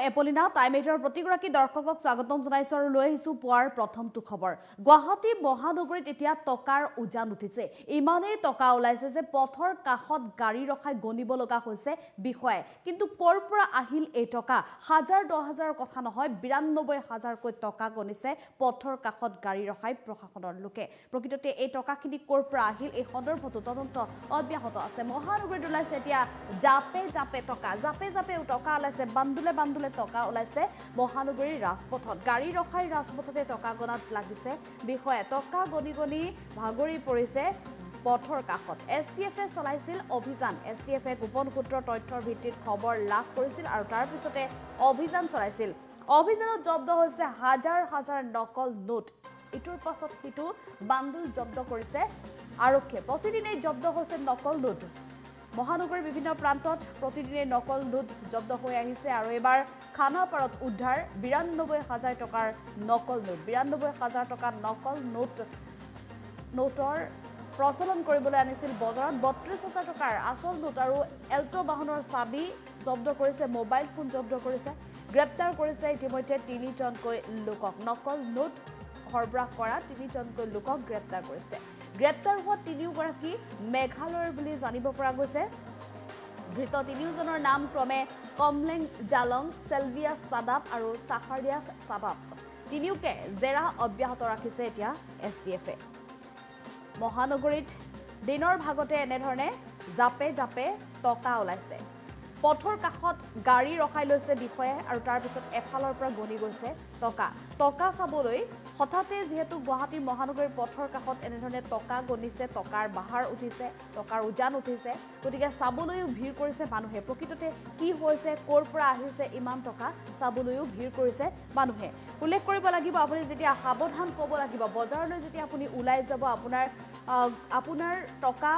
এপলিনা টাইমেটৰ প্ৰতিগৰাকী দৰ্শকক স্বাগতম জনাইছো আৰু লৈ আহিছো পুৱাৰ প্ৰথমটো খবৰ গুৱাহাটী মহানগৰীত এতিয়া টকাৰ উজান উঠিছে ইমানেই টকা ওলাইছে যে পথৰ কাষত গাড়ী ৰখাই গনিব লগা হৈছে বিষয় কিন্তু কৰ পৰা আহিল এই টকা হাজাৰ 10000ৰ কথা নহয় 92000 কৈ টকা গনিছে পথৰ কাষত গাড়ী ৰখাই প্ৰশাসনৰ লোকে প্ৰকৃততে এই টকাখিনি কৰ পৰা আহিল এই সন্দৰ্ভত তদন্ত অব্যাহত আছে মহানগৰীত ওলাইছে এতিয়া জাপে জাপে টকা ওলাইছে বান্দুলে টকা ওলাইছে মহানগৰীৰ ৰাজপথত গাড়ী ৰখাই ৰাজপথতে টকা গণাত লাগিছে বিষয়ে টকা গনি ভাগৰি পৰিছে পথৰ কাষত এছটিএফে চলাইছিল অভিযান এছটিএফে গোপন সূত্ৰৰ তথ্যৰ ভিত্তিত খবৰ লাভ কৰিছিল আৰু তাৰ পিছতে অভিযান চলাইছিল অভিযানত জব্দ হৈছে হাজাৰ নকল নোট ইটোৰ পাছত সিটো বান্দুল জব্দ কৰিছে আৰক্ষীয়ে প্ৰতিদিনেই জব্দ হৈছে নকল নোট মহানগৰীৰ বিভিন্ন প্ৰান্তত প্ৰতিদিনে নকল নোট জব্দ হৈ আহিছে আৰু এবাৰ খানাপাৰত উদ্ধাৰ 92000 টকাৰ নকল নোট 92000 টকাৰ নকল নোটৰ প্ৰচলন কৰিবলৈ আনিছিল বজাৰত 32000 টকাৰ আসল নোট আৰু এল্টো বাহনৰ চাবি জব্দ কৰিছে মোবাইল ফোন জব্দ কৰিছে গ্ৰেপ্তাৰ কৰিছে ইতিমধ্যে 3জনকৈ লোকক নকল নোট সৰবৰাহ কৰা 3জনকৈ লোকক গ্ৰেপ্তাৰ কৰিছে গ্ৰেপ্তাৰ হোৱা 3গৰাকী মেঘালয়ৰ বুলি জানিব পৰা গৈছে ধৃত 3জনৰ নাম ক্ৰমে কমলেং জালং সেলভিয়াছ সাদাব আৰু সাফাৰিয়াছ সাবাব তিনিওকে জেৰা অব্যাহত ৰাখিছে এতিয়া এছটিএফে মহানগৰীত দিনৰ ভাগতে এনেধৰণে জাপে টকা ওলাইছে পথৰ কাষত গাড়ী ৰখাই লৈছে বিষয়ে আৰু তাৰ পিছত এফালৰ পৰা গনি গৈছে টকা চাবলৈ হঠাতে যেহেতু গুৱাহাটী মহানগৰীৰ পথৰ কাষত এনেধৰণে টকা গনিছে টকাৰ বাহাৰ উঠিছে টকাৰ উজান উঠিছে গতিকে চাবলৈও ভিৰ কৰিছে মানুহে প্ৰকৃততে কি হৈছে কৰ পৰা আহিছে ইমান টকা চাবলৈও ভিৰ কৰিছে মানুহে উল্লেখ কৰিব লাগিব আপুনি যেতিয়া সাৱধান হ'ব লাগিব বজাৰলৈ যেতিয়া আপুনি ওলাই যাব আপোনাৰ টকা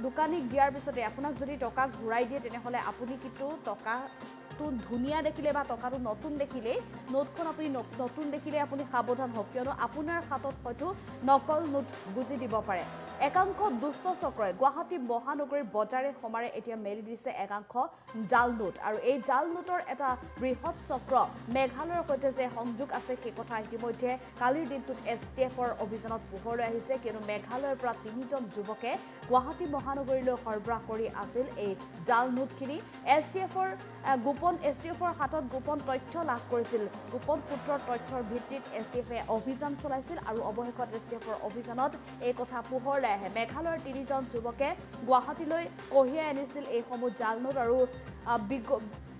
দোকানীক দিয়াৰ পিছতে আপোনাক যদি টকা ঘূৰাই দিয়ে তেনেহলে আপুনি কিন্তু টকাটো ধুনীয়া দেখিলে বা টকাটো নতুন দেখিলে নোটখন আপুনি নতুন দেখিলে আপুনি সাৱধান হওক কিয়নো আপোনাৰ হাতত হয়তো নকল নোট গুজি দিব পাৰে একাংশ দুষ্ট চক্ৰই গুৱাহাটী মহানগৰীৰ বজাৰে সমাৰে এতিয়া মেলি দিছে একাংশ জাল নোট আৰু এই জাল নোটৰ এটা বৃহৎ চক্ৰ মেঘালয়ৰ সৈতে যে সংযোগ আছে সেই কথা ইতিমধ্যে কালিৰ দিনটোত এছটিএফৰ অভিযানত পোহৰলৈ আহিছে কিয়নো মেঘালয়ৰ পৰা 3জন যুৱকে গুৱাহাটী মহানগৰীলৈ সৰবৰাহ কৰি আছিল এই জাল নোটখিনি এছটিএফৰ হাতত গোপন তথ্য লাভ কৰিছিল গোপন সূত্ৰৰ তথ্যৰ ভিত্তিত এছটিএফে অভিযান চলাইছিল আৰু অৱশেষত এছটিএফৰ অভিযানত এই কথা পোহৰলৈ আহে মেঘালয়ৰ 3জন যুৱকে গুৱাহাটীলৈ কঢ়িয়াই আনিছিল এই সমূহ জাল নোট আৰু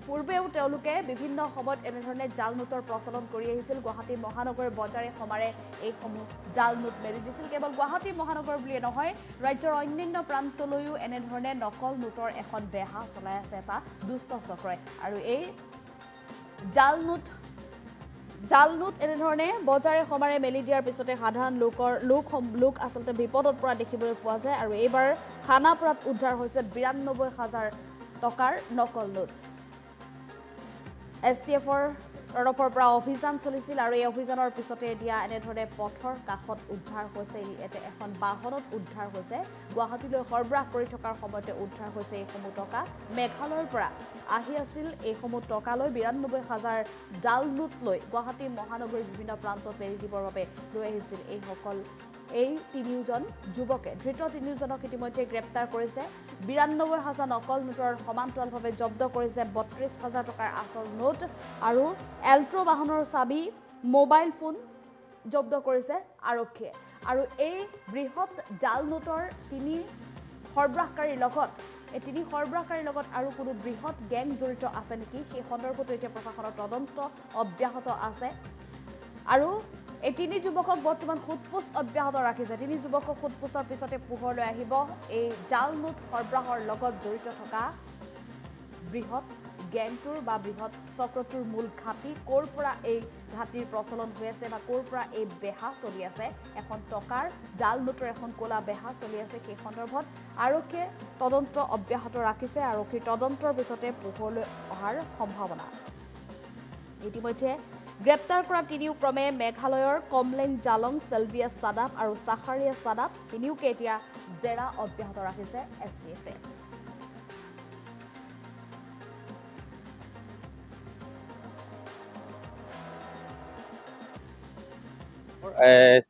পূৰ্বেও তেওঁলোকে বিভিন্ন সময়ত এনেধৰণে জাল নোটৰ প্ৰচলন কৰি আহিছিল গুৱাহাটী মহানগৰৰ বজাৰে সমাৰে এই সমূহ জাল নোট মেলি দিছিল কেৱল গুৱাহাটী মহানগৰ বুলিয়ে নহয় ৰাজ্যৰ অন্যান্য প্ৰান্তলৈও এনেধৰণে নকল নোটৰ এখন বেহা চলাই আছে এটা দুষ্ট চক্ৰই আৰু এই জাল নোট এনেধৰণে বজাৰে সমাৰে মেলি দিয়াৰ পিছতে সাধাৰণ লোক আচলতে বিপদত পৰা দেখিবলৈ পোৱা যায় আৰু এইবাৰ খানাপাৰাত উদ্ধাৰ হৈছে 92000 টকাৰ নকল নোট এছটিএফৰ তৰফৰ পৰা অভিযান চলিছিল আৰু এই অভিযানৰ পিছতে এতিয়া এনেধৰণে পথৰ কাষত উদ্ধাৰ হৈছে এখন বাহনত উদ্ধাৰ হৈছে গুৱাহাটীলৈ সৰবৰাহ কৰি থকাৰ সময়তে উদ্ধাৰ হৈছে এইসমূহ টকা মেঘালয়ৰ পৰা আহি আছিল এইসমূহ টকালৈ 92000 জাল নোট লৈ গুৱাহাটী মহানগৰীৰ বিভিন্ন প্ৰান্তত মেলি দিবৰ বাবে লৈ আহিছিল এই 3জন যুৱকে ধৃত 3জনক ইতিমধ্যে গ্ৰেপ্তাৰ কৰিছে 92000 নকল নোটৰ সমান্তৰালভাৱে জব্দ কৰিছে 32000 টকাৰ আসল নোট আৰু এল্ট্ৰো বাহনৰ চাবি মোবাইল ফোন জব্দ কৰিছে আৰক্ষীয়ে আৰু এই বৃহৎ জাল নোটৰ 3 সৰবৰাহকাৰীৰ লগত আৰু কোনো বৃহৎ গেং জড়িত আছে নেকি সেই সন্দৰ্ভত এতিয়া প্ৰশাসনৰ তদন্ত অব্যাহত আছে আৰু এই 3 যুৱকক বৰ্তমান সোধপোছ অব্যাহত ৰাখিছে 3 যুৱকক সোধপোছৰ পিছতে পোহৰলৈ আহিব এই জাল নোট সৰবৰাহৰ লগত জড়িত থকা বৃহৎ গেংটোৰ বা বৃহৎ চক্ৰটোৰ মূল ঘাটি কৰ পৰা এই ঘাটিৰ প্ৰচলন হৈ আছে বা কৰ পৰা এই বেহা চলি আছে এখন টকাৰ জাল নোটৰ এখন কোলা বেহা চলি আছে সেই সন্দৰ্ভত আৰক্ষীয়ে তদন্ত অব্যাহত ৰাখিছে আৰক্ষীৰ তদন্তৰ পিছতে পোহৰলৈ অহাৰ সম্ভাৱনা ইতিমধ্যে গ্ৰেপ্তাৰ কৰা 3 ক্ৰমে মেঘালয়ৰ কমলেং জালং সেলভিয়াছ সাদাব আৰু সাফাৰিয়াছ সাদাব তিনিওকে এতিয়া জেৰা অব্যাহত ৰাখিছে এছটিএফে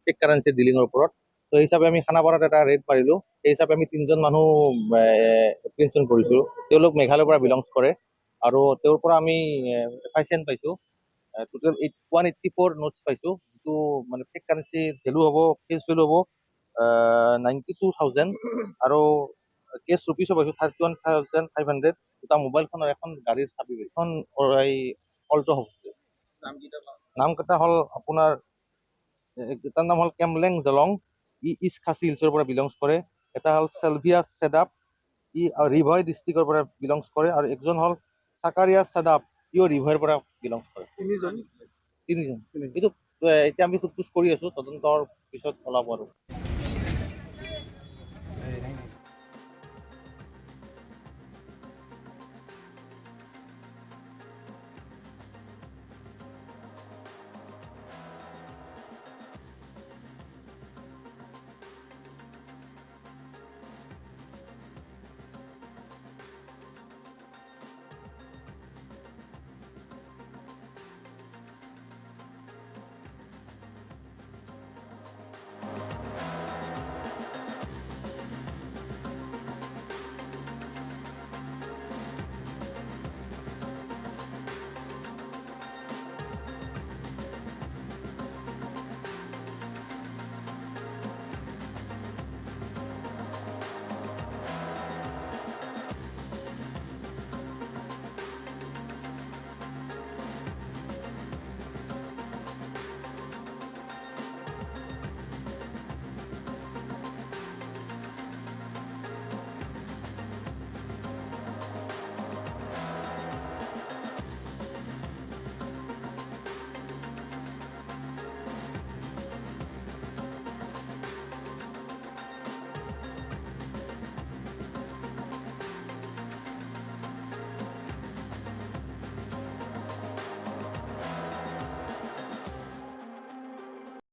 ফেক কাৰেঞ্চি ডিলিঙৰ ওপৰত। তো সেই হিচাপে আমি খানাপাৰাত এটা ৰেড মাৰিলোঁ। সেই হিচাপে আমি 3জন মানুহ এপ্ৰিহেনশ্যন কৰিছোঁ। তেওঁলোক মেঘালয়ৰ পৰা বিলংছ কৰে আৰু তেওঁৰ পৰা আমি ফাইন পাইছোঁ। টোটেল 184 নোটছ পাইছোঁ, যিটো মানে ফেক কাৰেঞ্চিৰ ভেলু হ'ব, ফেচ ভেলু হ'ব 92,000 আৰু কেছ ৰুপিছো পাইছোঁ 31,500। দুটা মোবাইল ফোন আৰু এখন গাড়ীৰ চাবি পাইছোঁ। এখন এই অল্ট' হৈছে। নামকেইটা হ'ল আপোনাৰ এটাৰ নাম হ'ল কেমলেং জলং, ই ইষ্ট খাচী হিলছৰ পৰা বিলংছ কৰে। এটা হ'ল চেলভিয়া চেডাপ, ই ৰিভয় ডিষ্ট্ৰিক্টৰ পৰা বিলংছ কৰে। আৰু একজন হ'ল চাকাৰিয়া চেডাপ, ইও ৰিভয়ৰ পৰা বিলংছ কৰে। তিনিজন। এইটো এতিয়া আমি সোধ পোছ কৰি আছোঁ, তদন্তৰ পিছত ওলাব আৰু।